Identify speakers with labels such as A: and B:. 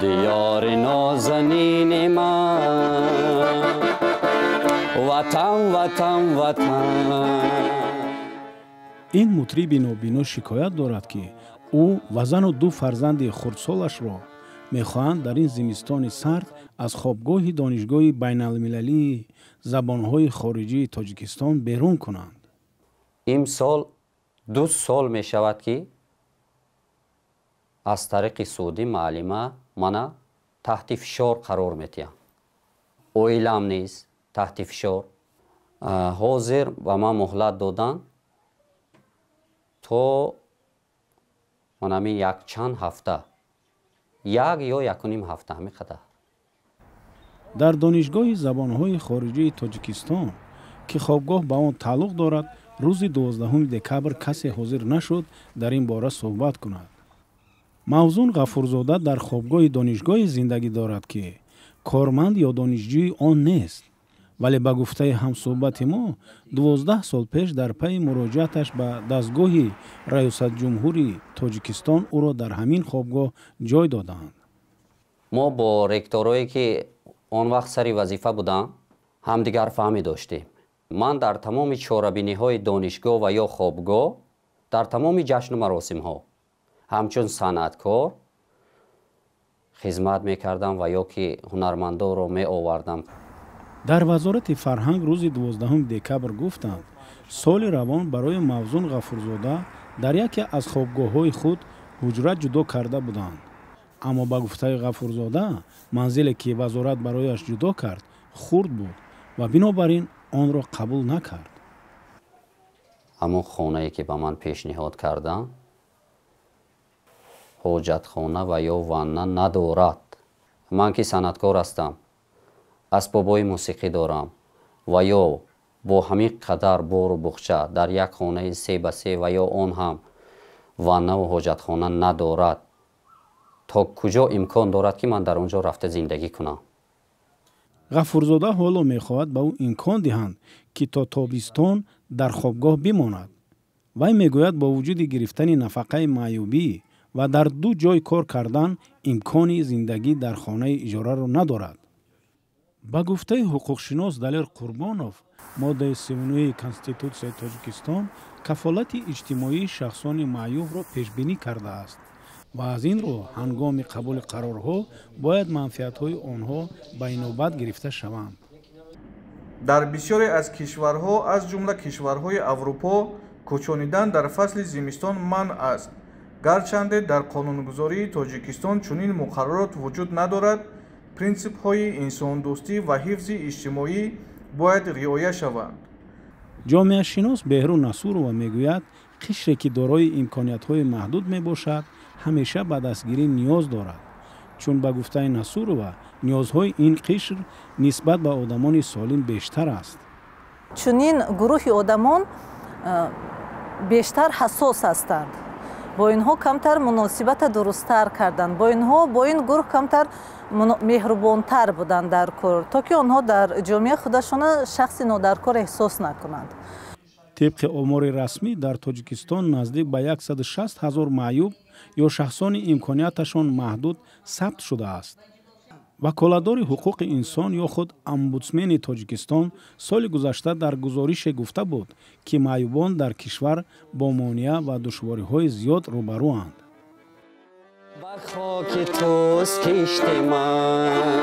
A: دیار نازنین من وطن وطن وطن.
B: این مطرب نوبینو شکایت دارد که او و زن و دو فرزند خردسالش را میخواهند در این زمستان سرد از خوابگاه دانشگاه بین المللی زبانهای خارجی تاجیکستان بیرون کنند.
A: امسال 2 سال می شود که از طریق سعودی معلمه منه تحت فشار قرار میتیم. اویلم نیست تحت فشار. حاضر به من مهلت دادن تو منمی یک چند هفته یک یا یک و نیم هفته همی قدر.
B: در دانشگاه زبانهای خارجی تاجیکستان که خوابگاه به آن تعلق دارد روز 12 دکبر کسی حاضر نشد در این باره صحبت کند. موزون غفورزاده در خوابگاه دانشگاه زندگی دارد که کارمند یا دانشجوی آن نیست، ولی به گفته همصحبت ما 12 سال پیش در پی مراجعتش به دستگاه ریاست جمهوری تاجیکستان او را در همین خوابگاه جای دادند.
A: ما با رکتورایی که آن وقت سری وظیفه بودن همدیگر فهمی داشتیم. من در تمام چاره‌بینی های دانشگاه و یا خوابگاه در تمام جشن و مراسم ها همچون صنعتکار خدمت میکردم و یا که هنرمندا رو می آوردم.
B: در وزارت فرهنگ روز 12 دکبر گفتند سال روان برای موزون غفورزاده در یکی از خوابگاه‌های خود حجره جدا کرده بودند. اما با گفته غفورزاده منزلی که وزارت برایش جدا کرد خرد بود و بنابراین آن را قبول نکرد.
A: اما خانه‌ای که به من پیشنهاد کردن حاجت خانه و یا وانه ندارد. من که صنعتکار هستم، اسباب‌های موسیقی دارم و یا با همین قدر بار و بخچه در یک خانه 3 به 3 و یا آن هم وانه و حاجت خانه ندارد. تا کجا امکان دارد که من در اونجا رفته زندگی کنم؟
B: غفورزاده حالا میخواهد به او امکان دهند که تا تابستان در خوابگاه بماند. وی میگوید با وجود گرفتن نفقه معیوبی و در 2 جای کار کردن امکان زندگی در خانه اجاره را ندارد. با گفته حقوقشناس دلیر قربانوف ماده 39 کنستیتوسیای تاجیکستان کفالت اجتماعی شخصان معیوب را پیش بینی کرده است و از این رو هنگام قبول قرارها باید منفعت‌های آنها به نوبت گرفته شوند.
C: در بسیاری از کشورها از جمله کشورهای اروپا کوچانیدن در فصل زمستان منع است. گرچنده در قانونگذاری تاجیکستان چنین مقررات وجود ندارد، پرینسیپ‌های انساندوستی و حفظ اجتماعی باید رعایت شوند.
B: جامعه شناس بهرو نصورова میگوید قشری که دارای امکانیت‌های محدود میباشد همیشه به دستگیری نیاز دارد، چون به گفته نصورova نیازهای این قشر نسبت به آدمان سالم بیشتر است.
D: چنین گروه آدمان بیشتر حساس هستند. با اینها کمتر مناسبت درست‌تر کردند. با این گروه کمتر مهربان‌تر بودند در کار تا که آنها در جامعه خودشان شخصی نادرکار احساس نکنند.
B: طبق آمار رسمی در تاجیکستان نزدیک به 160,000 معیوب یا شخصان امکانیتشان محدود ثبت شده است. وکالتدار حقوق انسان یا خود امبودسمن تاجیکستان سال گذشته در گزارش گفته بود که معیوبان در کشور با مانع و دشواری‌های زیاد روبروند.
A: با خاک توست کشت من